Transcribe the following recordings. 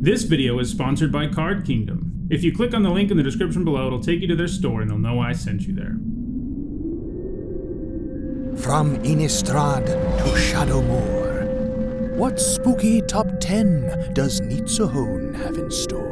This video is sponsored by Card Kingdom. If you click on the link in the description below, it'll take you to their store and they'll know I sent you there. From Innistrad to Shadowmoor, what spooky top 10 does Nitsuhone have in store?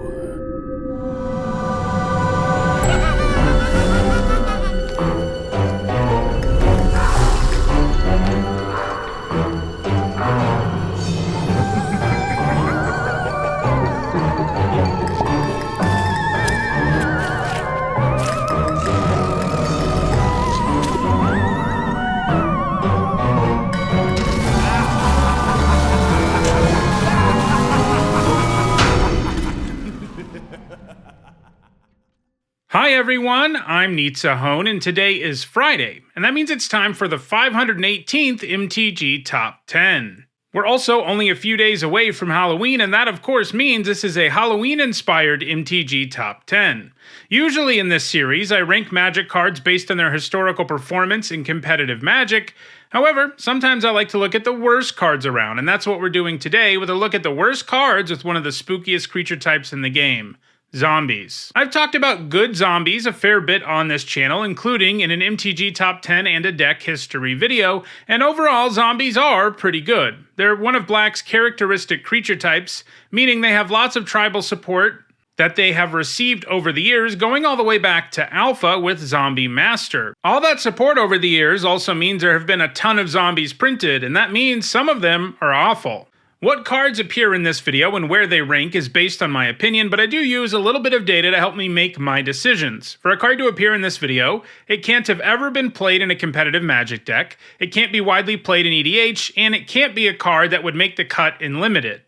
Hi everyone, I'm Nitsuhone, and today is Friday, and that means it's time for the 518th MTG Top 10. We're also only a few days away from Halloween, and that of course means this is a Halloween-inspired MTG Top 10. Usually in this series, I rank Magic cards based on their historical performance in competitive Magic. However, sometimes I like to look at the worst cards around, and that's what we're doing today with a look at the worst cards with one of the spookiest creature types in the game. Zombies. I've talked about good zombies a fair bit on this channel, including in an MTG Top 10 and a deck history video, and overall zombies are pretty good. They're one of Black's characteristic creature types, meaning they have lots of tribal support that they have received over the years, going all the way back to Alpha with Zombie Master. All that support over the years also means there have been a ton of zombies printed, and that means some of them are awful. What cards appear in this video and where they rank is based on my opinion, but I do use a little bit of data to help me make my decisions. For a card to appear in this video, it can't have ever been played in a competitive Magic deck, it can't be widely played in EDH, and it can't be a card that would make the cut in Limited.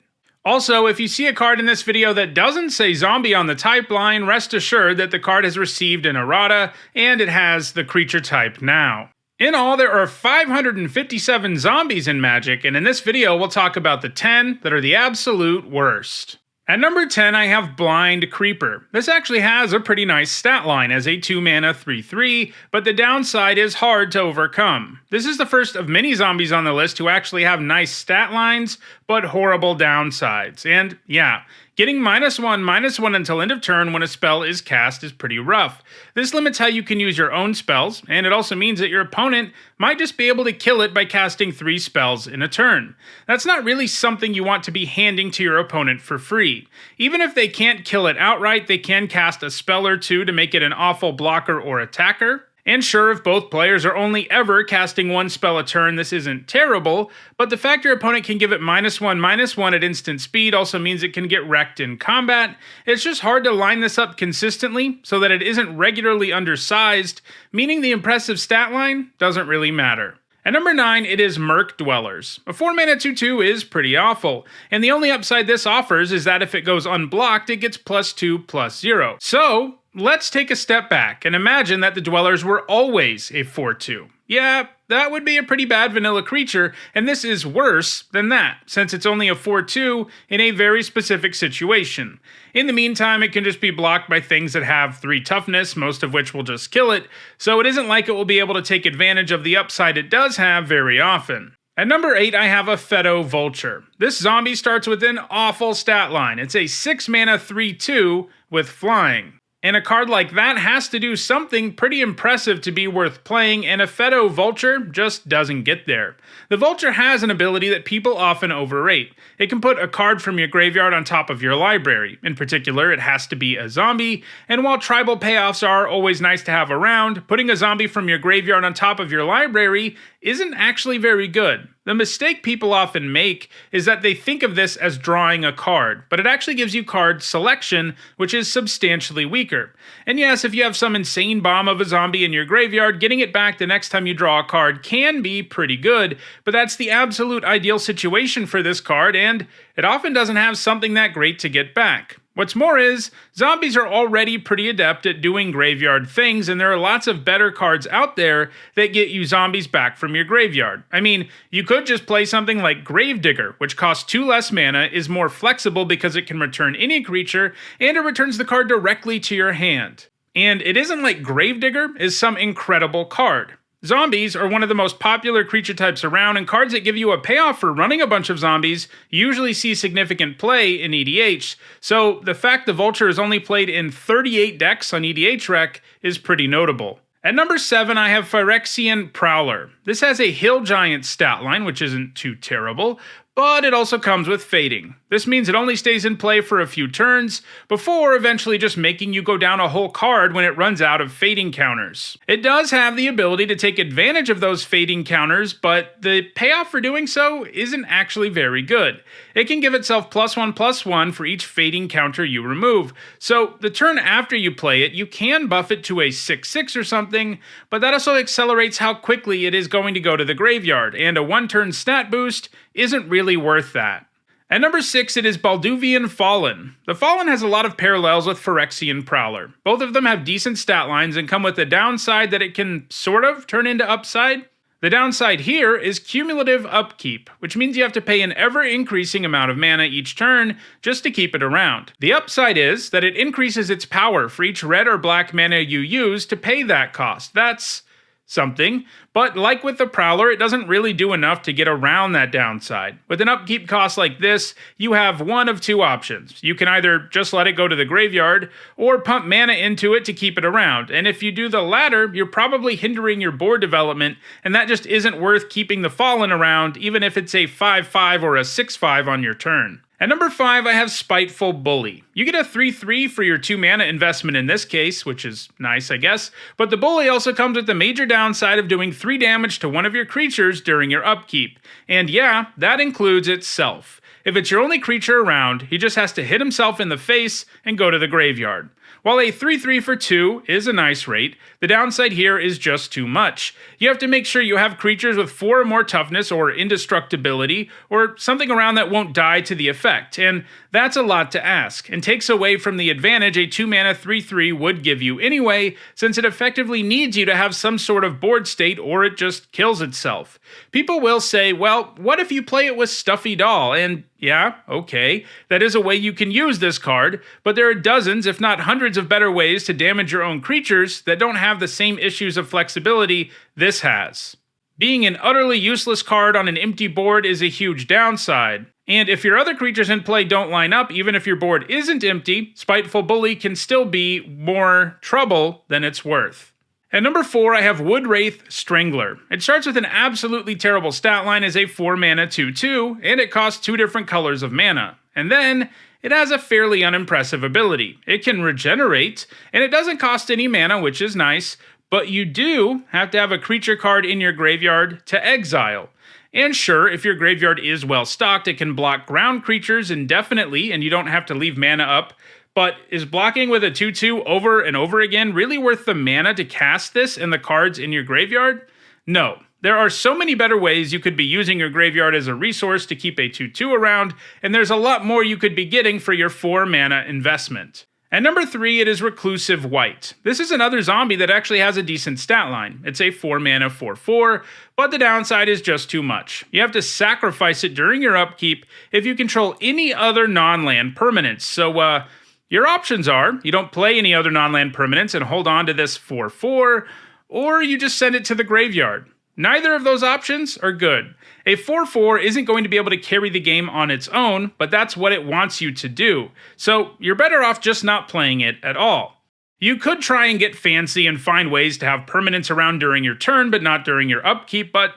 Also, if you see a card in this video that doesn't say zombie on the type line, rest assured that the card has received an errata, and it has the creature type now. In all, there are 557 zombies in Magic, and in this video we'll talk about the 10 that are the absolute worst. At number 10, I have Blind Creeper. This actually has a pretty nice stat line as a 2-mana 3/3, but the downside is hard to overcome. This is the first of many zombies on the list who actually have nice stat lines, but horrible downsides. And yeah, getting -1/-1 until end of turn when a spell is cast is pretty rough. This limits how you can use your own spells, and it also means that your opponent might just be able to kill it by casting 3 spells in a turn. That's not really something you want to be handing to your opponent for free. Even if they can't kill it outright, they can cast a spell or two to make it an awful blocker or attacker. And sure, if both players are only ever casting 1 spell a turn, this isn't terrible, but the fact your opponent can give it -1/-1 at instant speed also means it can get wrecked in combat. It's just hard to line this up consistently so that it isn't regularly undersized, meaning the impressive stat line doesn't really matter. At number 9, it is Murk Dwellers. A 4-mana 2/2 is pretty awful, and the only upside this offers is that if it goes unblocked, it gets +2/+0. So, let's take a step back and imagine that the Dwellers were always a 4/2. Yeah, that would be a pretty bad vanilla creature, and this is worse than that, since it's only a 4/2 in a very specific situation. In the meantime, it can just be blocked by things that have 3 toughness, most of which will just kill it, so it isn't like it will be able to take advantage of the upside it does have very often. At number 8, I have a Feddo Vulture. This zombie starts with an awful stat line. It's a 6-mana 3/2 with flying. And a card like that has to do something pretty impressive to be worth playing, and a Feddo Vulture just doesn't get there. The Vulture has an ability that people often overrate. It can put a card from your graveyard on top of your library. In particular, it has to be a zombie, and while tribal payoffs are always nice to have around, putting a zombie from your graveyard on top of your library isn't actually very good. The mistake people often make is that they think of this as drawing a card, but it actually gives you card selection, which is substantially weaker. And yes, if you have some insane bomb of a zombie in your graveyard, getting it back the next time you draw a card can be pretty good, but that's the absolute ideal situation for this card, and it often doesn't have something that great to get back. What's more is, zombies are already pretty adept at doing graveyard things, and there are lots of better cards out there that get you zombies back from your graveyard. I mean, you could just play something like Gravedigger, which costs 2 less mana, is more flexible because it can return any creature, and it returns the card directly to your hand. And it isn't like Gravedigger is some incredible card. Zombies are one of the most popular creature types around, and cards that give you a payoff for running a bunch of zombies usually see significant play in EDH, so the fact the Vulture is only played in 38 decks on EDH Rec is pretty notable. At number 7, I have Phyrexian Prowler. This has a Hill Giant stat line, which isn't too terrible, but it also comes with fading. This means it only stays in play for a few turns, before eventually just making you go down a whole card when it runs out of fading counters. It does have the ability to take advantage of those fading counters, but the payoff for doing so isn't actually very good. It can give itself +1/+1 for each fading counter you remove, so the turn after you play it, you can buff it to a 6/6 or something, but that also accelerates how quickly it is going to go to the graveyard, and a one-turn stat boost isn't really worth that. At number 6, it is Balduvian Fallen. The Fallen has a lot of parallels with Phyrexian Prowler. Both of them have decent stat lines and come with the downside that it can sort of turn into upside. The downside here is cumulative upkeep, which means you have to pay an ever-increasing amount of mana each turn just to keep it around. The upside is that it increases its power for each red or black mana you use to pay that cost. That's something, but like with the Prowler, it doesn't really do enough to get around that downside. With an upkeep cost like this, you have one of two options. You can either just let it go to the graveyard, or pump mana into it to keep it around, and if you do the latter, you're probably hindering your board development, and that just isn't worth keeping the Fallen around, even if it's a 5/5 or a 6/5 on your turn. At number 5, I have Spiteful Bully. You get a 3/3 for your 2 mana investment in this case, which is nice, I guess, but the Bully also comes with the major downside of doing 3 damage to one of your creatures during your upkeep. And yeah, that includes itself. If it's your only creature around, he just has to hit himself in the face and go to the graveyard. While a 3/3 for 2 is a nice rate, the downside here is just too much. You have to make sure you have creatures with 4 or more toughness or indestructibility, or something around that won't die to the effect, and that's a lot to ask, and takes away from the advantage a 2 mana 3/3 would give you anyway, since it effectively needs you to have some sort of board state or it just kills itself. People will say, well, what if you play it with Stuffy Doll? And yeah, okay, that is a way you can use this card, but there are dozens, if not hundreds of better ways to damage your own creatures that don't have the same issues of flexibility this has. Being an utterly useless card on an empty board is a huge downside. And if your other creatures in play don't line up, even if your board isn't empty, Spiteful Bully can still be more trouble than it's worth. At number 4, I have Woodwraith Strangler. It starts with an absolutely terrible stat line as a 4 mana 2/2, and it costs 2 different colors of mana. And then, it has a fairly unimpressive ability. It can regenerate, and it doesn't cost any mana, which is nice, but you do have to have a creature card in your graveyard to exile. And sure, if your graveyard is well stocked, it can block ground creatures indefinitely, and you don't have to leave mana up. But is blocking with a 2/2 over and over again really worth the mana to cast this and the cards in your graveyard? No. There are so many better ways you could be using your graveyard as a resource to keep a 2/2 around, and there's a lot more you could be getting for your 4 mana investment. At number 3, it is Reclusive White. This is another zombie that actually has a decent stat line. It's a 4 mana 4/4, but the downside is just too much. You have to sacrifice it during your upkeep if you control any other non-land permanents, so your options are, you don't play any other non-land permanents and hold on to this 4/4, or you just send it to the graveyard. Neither of those options are good. A 4/4 isn't going to be able to carry the game on its own, but that's what it wants you to do. So you're better off just not playing it at all. You could try and get fancy and find ways to have permanents around during your turn, but not during your upkeep, but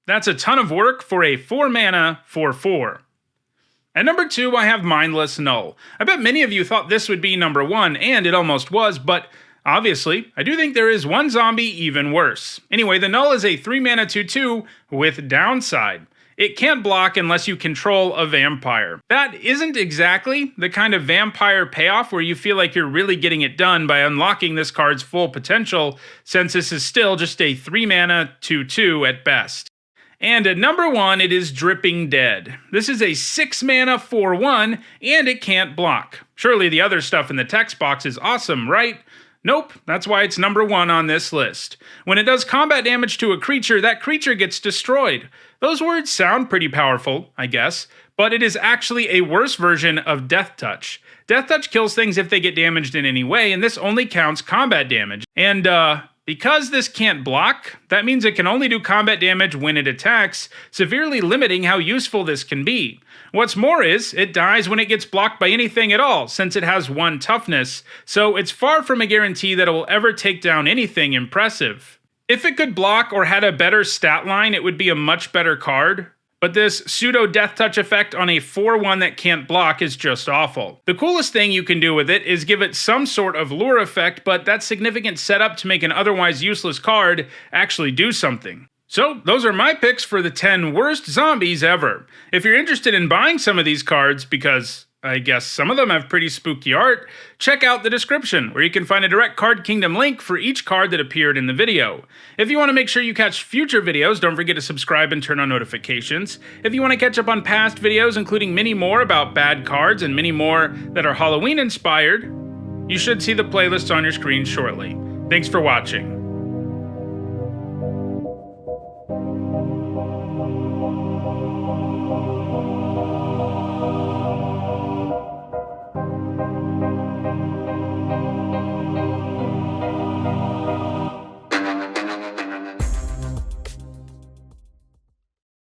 that's a ton of work for a 4 mana 4/4. At number 2, I have Mindless Null. I bet many of you thought this would be number 1, and it almost was, but obviously, I do think there is one zombie even worse. Anyway, the Null is a 3 mana 2/2 with downside. It can't block unless you control a vampire. That isn't exactly the kind of vampire payoff where you feel like you're really getting it done by unlocking this card's full potential, since this is still just a 3 mana 2/2 at best. And at number 1, it is Dripping Dead. This is a 6 mana 4/1, and it can't block. Surely the other stuff in the text box is awesome, right? Nope, that's why it's number 1 on this list. When it does combat damage to a creature, that creature gets destroyed. Those words sound pretty powerful, I guess, but it is actually a worse version of Death Touch. Death Touch kills things if they get damaged in any way, and this only counts combat damage. And Because this can't block, that means it can only do combat damage when it attacks, severely limiting how useful this can be. What's more is, it dies when it gets blocked by anything at all, since it has 1 toughness, so it's far from a guarantee that it will ever take down anything impressive. If it could block or had a better stat line, it would be a much better card. But this pseudo death touch effect on a 4/1 that can't block is just awful. The coolest thing you can do with it is give it some sort of lure effect, but that's significant setup to make an otherwise useless card actually do something. So those are my picks for the 10 worst zombies ever. If you're interested in buying some of these cards, because I guess some of them have pretty spooky art, check out the description, where you can find a direct Card Kingdom link for each card that appeared in the video. If you want to make sure you catch future videos, don't forget to subscribe and turn on notifications. If you want to catch up on past videos, including many more about bad cards and many more that are Halloween inspired, you should see the playlist on your screen shortly. Thanks for watching.